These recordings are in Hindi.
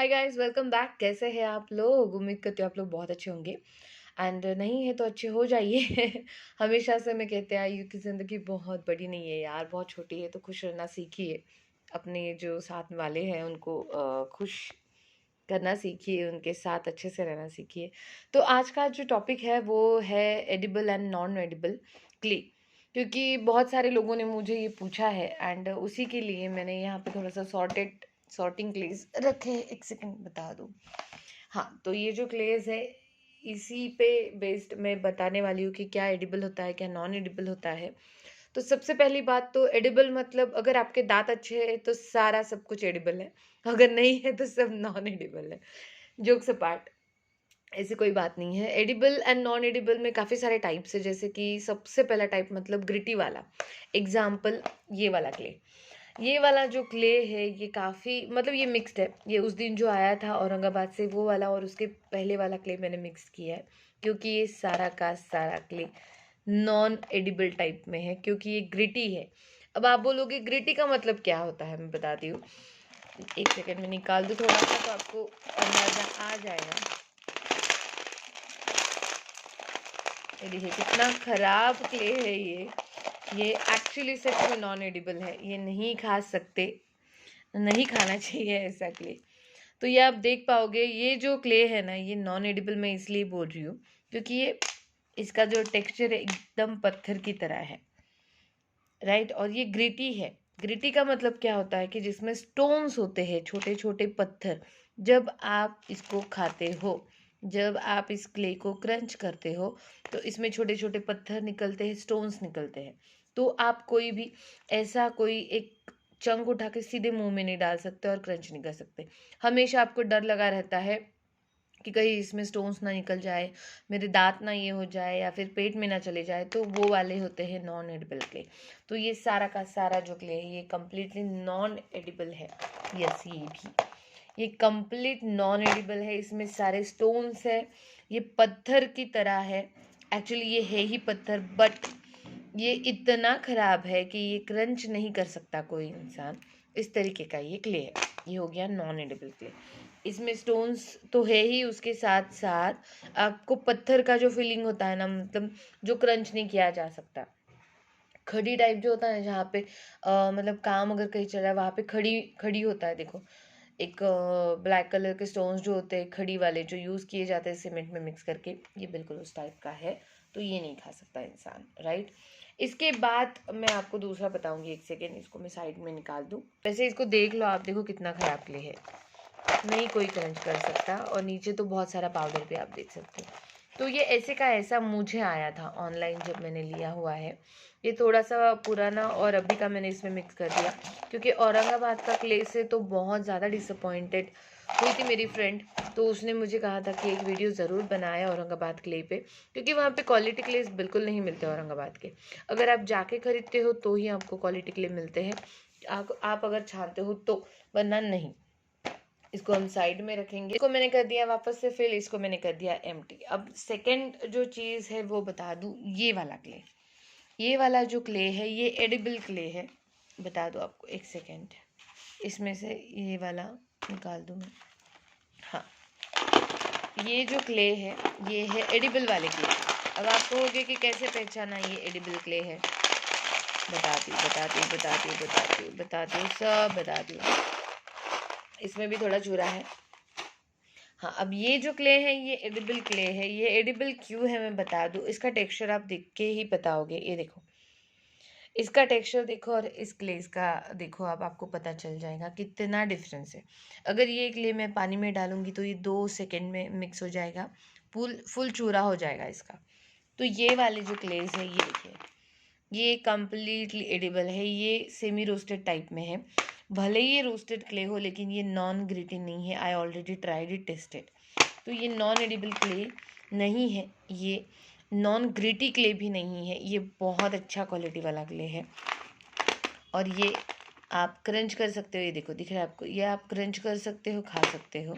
Hi guys, welcome back. कैसे हैं आप लोग? उम्मीद करती हूँ आप लोग बहुत अच्छे होंगे। एंड नहीं है तो अच्छे हो जाइए। हमेशा से मैं कहते आई हूँ कि ज़िंदगी बहुत बड़ी नहीं है यार, बहुत छोटी है। तो खुश रहना सीखिए। अपने जो साथ वाले हैं उनको खुश करना सीखिए, उनके साथ अच्छे से रहना सीखिए। तो आज का जो टॉपिक है वो है edible and non edible clay. क्योंकि बहुत सारे लोगों ने मुझे ये पूछा है एंड उसी के लिए मैंने यहाँ पे थोड़ा सा सॉर्टिंग क्लेज रखे हैं। एक सेकंड बता दूँ। हाँ, तो ये जो क्लेज है इसी पे बेस्ड मैं बताने वाली हूँ कि क्या एडिबल होता है, क्या नॉन एडिबल होता है। तो सबसे पहली बात तो एडिबल मतलब अगर आपके दांत अच्छे हैं तो सारा सब कुछ एडिबल है, अगर नहीं है तो सब नॉन एडिबल है। जोक्स अपार्ट, ऐसी कोई बात नहीं है। एडिबल एंड नॉन एडिबल में काफ़ी सारे टाइप्स है, जैसे कि सबसे पहला टाइप मतलब ग्रिटी वाला। एग्जाम्पल, ये वाला क्ले। ये वाला जो क्ले है ये काफ़ी मतलब ये मिक्स्ड है। ये उस दिन जो आया था औरंगाबाद से वो वाला और उसके पहले वाला क्ले मैंने मिक्स किया है, क्योंकि ये सारा का सारा क्ले नॉन एडिबल टाइप में है, क्योंकि ये ग्रिटी है। अब आप बोलोगे ग्रिटी का मतलब क्या होता है, मैं बताती हूँ। एक सेकेंड में निकाल दूँ थोड़ा सा तो आपको अंदाजा आ जाएगा। ये देखिए कितना खराब क्ले है ये एक्चुअली सच में नॉन एडिबल है। ये नहीं खा सकते, नहीं खाना चाहिए ऐसा क्ले। तो ये आप देख पाओगे, ये जो क्ले है ना ये नॉन एडिबल मैं इसलिए बोल रही हूँ क्योंकि ये इसका जो टेक्सचर है एकदम पत्थर की तरह है, राइट। और ये ग्रिटी है। ग्रिटी का मतलब क्या होता है कि जिसमें स्टोन्स होते हैं, छोटे छोटे पत्थर। जब आप इसको खाते हो, जब आप इस क्ले को क्रंच करते हो तो इसमें छोटे छोटे पत्थर निकलते हैं, स्टोन्स निकलते हैं। तो आप कोई भी ऐसा कोई एक चंक उठा के सीधे मुंह में नहीं डाल सकते और क्रंच नहीं कर सकते। हमेशा आपको डर लगा रहता है कि कहीं इसमें स्टोन्स ना निकल जाए, मेरे दांत ना ये हो जाए या फिर पेट में ना चले जाए। तो वो वाले होते हैं नॉन एडिबल क्ले। तो ये सारा का सारा जो क्ले है ये कम्प्लीटली नॉन एडिबल है। यस, ये कंप्लीट नॉन एडिबल है। इसमें सारे स्टोन्स है, ये पत्थर की तरह है। एक्चुअली ये है ही पत्थर, बट ये इतना खराब है कि ये क्रंच नहीं कर सकता कोई इंसान। इस तरीके का ये क्ले है। ये हो गया नॉन एडिबल क्ले। इसमें स्टोन्स तो है ही, उसके साथ साथ आपको पत्थर का जो फीलिंग होता है ना, मतलब जो क्रंच नहीं किया जा सकता। खड़ी टाइप जो होता है जहाँ पे मतलब काम अगर कहीं चल रहा है वहाँ पे खड़ी खड़ी होता है, देखो। एक ब्लैक कलर के स्टोन्स जो होते हैं खड़ी वाले, जो यूज़ किए जाते हैं सीमेंट में मिक्स करके, ये बिल्कुल उस टाइप का है। तो ये नहीं खा सकता इंसान, राइट। इसके बाद मैं आपको दूसरा बताऊंगी। एक सेकेंड, इसको मैं साइड में निकाल दूँ। वैसे इसको देख लो आप, देखो कितना खराब क्ले है, नहीं कोई क्रंच कर सकता। और नीचे तो बहुत सारा पाउडर भी आप देख सकते हो। तो ये ऐसे का ऐसा मुझे आया था ऑनलाइन जब मैंने लिया हुआ है। ये थोड़ा सा पुराना और अभी का मैंने इसमें मिक्स कर दिया, क्योंकि औरंगाबाद का क्ले से तो बहुत ज़्यादा डिसअपॉइंटेड हुई थी मेरी फ्रेंड। तो उसने मुझे कहा था कि एक वीडियो ज़रूर बनाए औरंगाबाद क्ले पे, क्योंकि वहाँ पे क्वालिटी क्लेस बिल्कुल नहीं मिलते औरंगाबाद के। अगर आप जाके खरीदते हो तो ही आपको क्वालिटी क्ले मिलते हैं, आप अगर छानते हो तो, वरना नहीं। इसको हम साइड में रखेंगे। इसको मैंने कर दिया वापस से फिल, इसको मैंने कर दिया एम्प्टी। अब सेकंड जो चीज़ है वो बता दूँ, ये वाला क्ले। ये वाला जो क्ले है ये एडिबल क्ले है। बता दो आपको, एक सेकेंड, इसमें से ये वाला निकाल दूँ मैं। हाँ, ये जो क्ले है ये है एडिबल वाले क्ले। अब आप कहोगे कि कैसे पहचाना ये एडिबल क्ले है। बताती हूँ बताती हूँ बताती हूँ बताती हूँ बताती हूँ, सब बताती हूँ। इसमें भी थोड़ा चूरा है। हाँ, अब ये जो क्ले है ये एडिबल क्ले है। ये एडिबल क्यों है मैं बता दूँ। इसका टेक्सचर आप देख के ही बताओगे। ये देखो, इसका टेक्सचर देखो और इस क्लेस का देखो, अब आपको पता चल जाएगा कितना डिफरेंस है। अगर ये क्ले मैं पानी में डालूंगी तो ये 2 सेकेंड में मिक्स हो जाएगा, फुल फुल चूरा हो जाएगा इसका। तो ये वाले जो क्लेस है ये देखिए, ये कम्प्लीटली एडिबल है। ये सेमी रोस्टेड टाइप में है। भले ही ये रोस्टेड क्ले हो लेकिन ये नॉन ग्रिटी नहीं है। I already tried it, tested. तो ये नॉन एडिबल क्ले नहीं है, ये नॉन ग्रिटी क्ले भी नहीं है। ये बहुत अच्छा क्वालिटी वाला क्ले है और ये आप क्रंच कर सकते हो। ये देखो, दिख रहा है आपको, ये आप क्रंच कर सकते हो, खा सकते हो।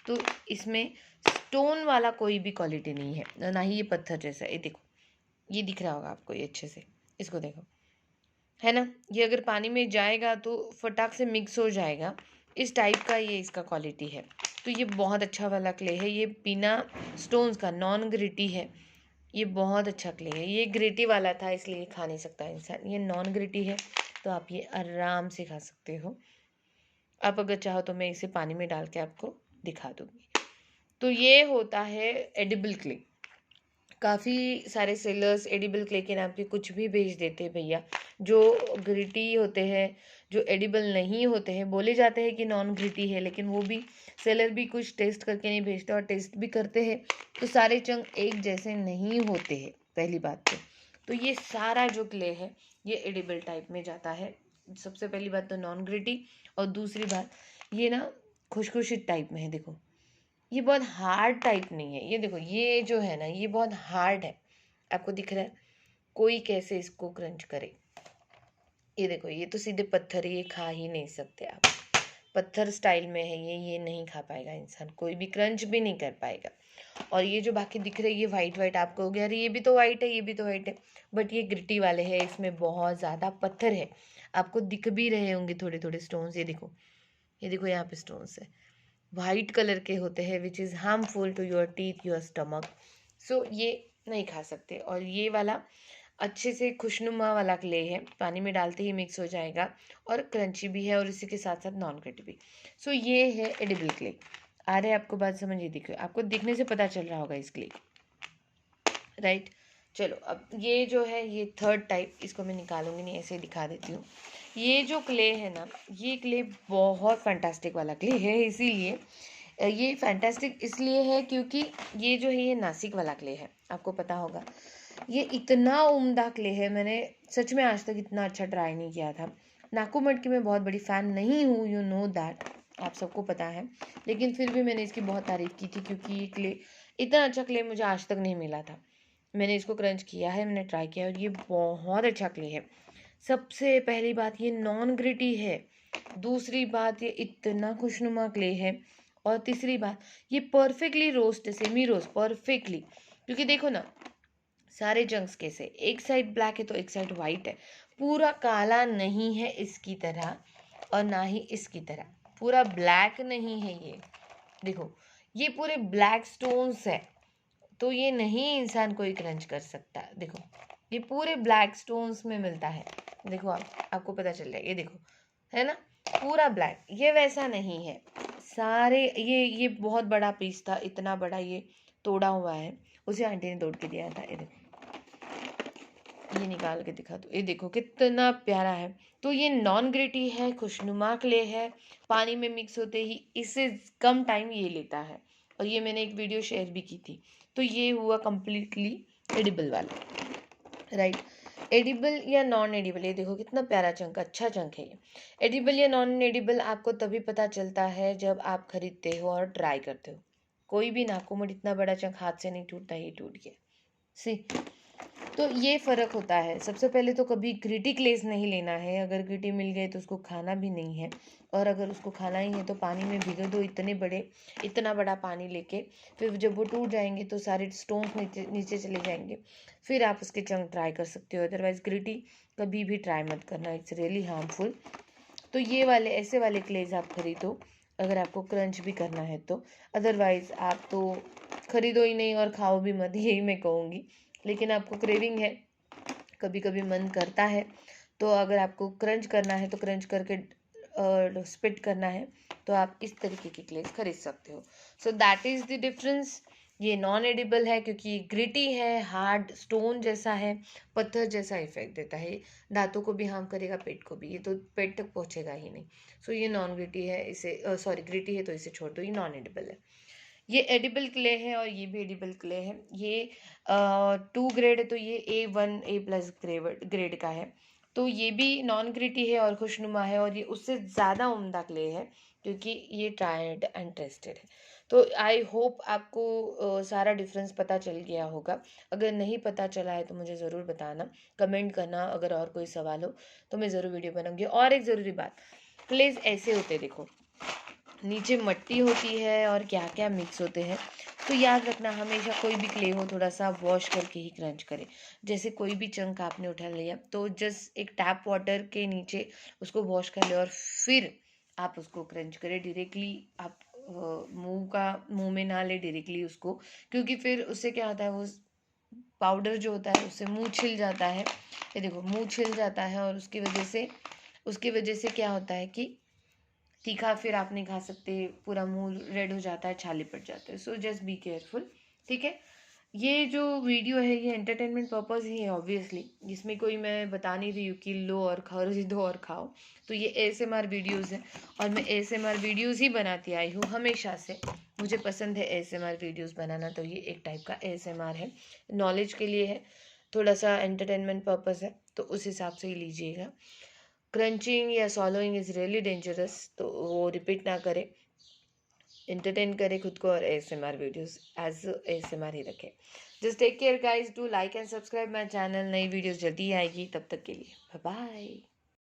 तो इसमें स्टोन वाला कोई भी क्वालिटी नहीं है, ना ही ये पत्थर जैसा। ये देखो, ये दिख रहा होगा आपको, ये अच्छे से इसको देखो, है ना। ये अगर पानी में जाएगा तो फटाक से मिक्स हो जाएगा। इस टाइप का ये इसका क्वालिटी है। तो ये बहुत अच्छा वाला क्ले है, ये बिना स्टोन्स का नॉन ग्रिटी है। ये बहुत अच्छा क्ले है, ये ग्रिटी वाला था इसलिए खा नहीं सकता इंसान, ये नॉन ग्रिटी है तो आप ये आराम से खा सकते हो। आप अगर चाहो तो मैं इसे पानी में डाल के आपको दिखा दूंगी। तो ये होता है एडिबल क्ले। काफ़ी सारे सेलर्स एडिबल क्ले के नाम पे कुछ भी भेज देते हैं भैया, जो ग्रिटी होते हैं, जो एडिबल नहीं होते हैं। बोले जाते हैं कि नॉन ग्रिटी है, लेकिन वो भी सेलर भी कुछ टेस्ट करके नहीं भेजते, और टेस्ट भी करते हैं तो सारे चंक एक जैसे नहीं होते हैं, पहली बात तो ये सारा जो क्ले है ये एडिबल टाइप में जाता है। सबसे पहली बात तो नॉन ग्रिटी, और दूसरी बात ये ना खुशखुशी टाइप में है। देखो ये बहुत हार्ड टाइप नहीं है, ये देखो ये जो है ना ये बहुत हार्ड है, आपको दिख रहा है। कोई कैसे इसको क्रंच करे, ये देखो ये तो सीधे पत्थर है, ये खा ही नहीं सकते आप। पत्थर स्टाइल में है ये नहीं खा पाएगा इंसान, कोई भी क्रंच भी नहीं कर पाएगा। और ये जो बाकी दिख रही है वाइट वाइट, आपको हो गया अरे ये भी तो वाइट है, ये भी तो वाइट है, बट ये ग्रिटी वाले हैं, इसमें बहुत ज़्यादा पत्थर है। आपको दिख भी रहे होंगे थोड़े थोड़े स्टोन्स, ये देखो यहाँ पे स्टोन्स है, वाइट कलर के होते हैं, which is harmful to your teeth, your stomach. So ये नहीं खा सकते। और ये वाला अच्छे से खुशनुमा वाला क्ले है, पानी में डालते ही मिक्स हो जाएगा, और क्रंची भी है, और इसी के साथ साथ नॉन ग्रिटी भी। सो ये है एडिबल क्ले। आ रहे आपको बात समझ, ये दिखे आपको दिखने से पता चल रहा होगा इस क्ले, राइट। चलो अब ये जो है ये थर्ड टाइप, इसको मैं निकालूंगी नहीं, ऐसे ही दिखा देती हूँ। ये जो क्ले है ना, ये क्ले बहुत फैंटास्टिक वाला क्ले है, इसीलिए ये फैंटास्टिक इसलिए है क्योंकि ये जो है ये नासिक वाला क्ले है, आपको पता होगा। ये इतना उम्दा क्ले है, मैंने सच में आज तक इतना अच्छा ट्राई नहीं किया था। नाकू मड की मैं बहुत बड़ी फ़ैन नहीं हूँ, यू नो दैट, आप सबको पता है, लेकिन फिर भी मैंने इसकी बहुत तारीफ़ की थी, क्योंकि ये क्ले इतना अच्छा क्ले मुझे आज तक नहीं मिला था। मैंने इसको क्रंच किया है, मैंने ट्राई किया है, और ये बहुत अच्छा क्ले है। सबसे पहली बात ये नॉन ग्रिटी है, दूसरी बात ये इतना खुशनुमा क्ले है, और तीसरी बात ये परफेक्टली रोस्ट है, सेमी रोस्ट परफेक्टली। क्योंकि देखो ना सारे जंक्स कैसे, एक साइड ब्लैक है तो एक साइड वाइट है, पूरा काला नहीं है इसकी तरह, और ना ही इसकी तरह पूरा ब्लैक नहीं है ये। देखो ये पूरे ब्लैक स्टोन्स है, तो ये नहीं इंसान कोई क्रंच कर सकता। देखो ये पूरे ब्लैक स्टोन्स में मिलता है, देखो आपको पता चल जाएगा, ये देखो है ना पूरा ब्लैक, ये वैसा नहीं है। सारे ये बहुत बड़ा पीस था, इतना बड़ा ये तोड़ा हुआ है, उसे आंटी ने तोड़ के दिया था। ये देखो ये निकाल के दिखा दो, ये देखो कितना प्यारा है। तो ये नॉन ग्रिटी है, खुशनुमा क्ले है, पानी में मिक्स होते ही इससे कम टाइम ये लेता है, और ये मैंने एक वीडियो शेयर भी की थी। तो ये हुआ कम्प्लीटली एडिबल वाला, राइट। एडिबल या नॉन एडिबल, ये देखो कितना प्यारा चंक, अच्छा चंक है ये। एडिबल या नॉन एडिबल आपको तभी पता चलता है जब आप खरीदते हो और ट्राई करते हो। कोई भी नाकुमट इतना बड़ा चंक हाथ से नहीं टूटता, ये टूट गया सी। तो ये फ़र्क होता है। सबसे पहले तो कभी ग्रिटी क्लेस नहीं लेना है, अगर ग्रिटी मिल गए तो उसको खाना भी नहीं है, और अगर उसको खाना ही है तो पानी में भिगो दो, इतना बड़ा पानी लेके, फिर जब वो टूट जाएंगे तो सारे स्टोन्स नीचे नीचे चले जाएंगे, फिर आप उसके चंक ट्राई कर सकते हो। अदरवाइज़ ग्रिटी कभी भी ट्राई मत करना, इट्स रियली हार्मफुल। तो ये वाले ऐसे वाले क्लेज आप खरीदो अगर आपको क्रंच भी करना है तो, अदरवाइज़ आप तो खरीदो ही नहीं और खाओ भी मत, यही मैं कहूँगी। लेकिन आपको क्रेविंग है, कभी कभी मन करता है, तो अगर आपको क्रंच करना है तो क्रंच करके स्पिट करना है, तो आप इस तरीके की क्लेज खरीद सकते हो। So that is the difference. ये नॉन एडिबल है क्योंकि ग्रिटी है, हार्ड स्टोन जैसा है, पत्थर जैसा इफेक्ट देता है, दांतों को भी हार्म करेगा, पेट को भी, ये तो पेट तक पहुंचेगा ही नहीं। सो ये नॉन ग्रिटी है, इसे सॉरी ग्रिटी है तो इसे छोड़ दो, ये नॉन एडिबल है। ये एडिबल क्ले है और ये भी एडिबल क्ले है। ये 2 ग्रेड है, तो ये A1 A+ ग्रेड का है। तो ये भी नॉन ग्रिटी है और खुशनुमा है, और ये उससे ज़्यादा उम्दा क्ले है क्योंकि ये ट्राइड एंड टेस्टेड है। तो आई होप आपको सारा डिफरेंस पता चल गया होगा। अगर नहीं पता चला है तो मुझे ज़रूर बताना, कमेंट करना, अगर और कोई सवाल हो तो मैं ज़रूर वीडियो बनाऊंगी। और एक ज़रूरी बात, क्लेज ऐसे होते देखो, नीचे मिट्टी होती है और क्या क्या मिक्स होते हैं, तो याद रखना हमेशा कोई भी क्ले हो थोड़ा सा वॉश करके ही क्रंच करें। जैसे कोई भी चंक आपने उठा लिया तो जस्ट एक टैप वाटर के नीचे उसको वॉश कर ले, और फिर आप उसको क्रंच करें। डायरेक्टली आप मुंह मुंह में ना ले डायरेक्टली उसको, क्योंकि फिर उससे क्या होता है, वो पाउडर जो होता है उससे मुंह छिल जाता है। ये देखो मुंह छिल जाता है, और उसकी वजह से क्या होता है कि तीखा फिर आप नहीं खा सकते, पूरा मुंह रेड हो जाता है, छाले पड़ जाते हैं। सो जस्ट बी केयरफुल, ठीक है। ये जो वीडियो है ये एंटरटेनमेंट पर्पस ही है ऑब्वियसली, इसमें कोई मैं बता नहीं रही हूँ कि लो और खाओ, दो और खाओ। तो ये ASMR वीडियोस है, और मैं ASMR वीडियोस ही बनाती आई हूँ हमेशा से। मुझे पसंद है ASMR वीडियोस बनाना, तो ये एक टाइप का ASMR है, नॉलेज के लिए है, थोड़ा सा एंटरटेनमेंट पर्पस है, तो उस हिसाब से ही लीजिएगा। क्रंचिंग या सॉलोइंग इज़ रियली डेंजरस, तो वो रिपीट ना करें, एंटरटेन करें खुद को, और ASMR वीडियोस एज ASMR ही रखें। Just take care guys, do like and subscribe my channel. नई वीडियोस जल्दी आएगी, तब तक के लिए बाय बाय।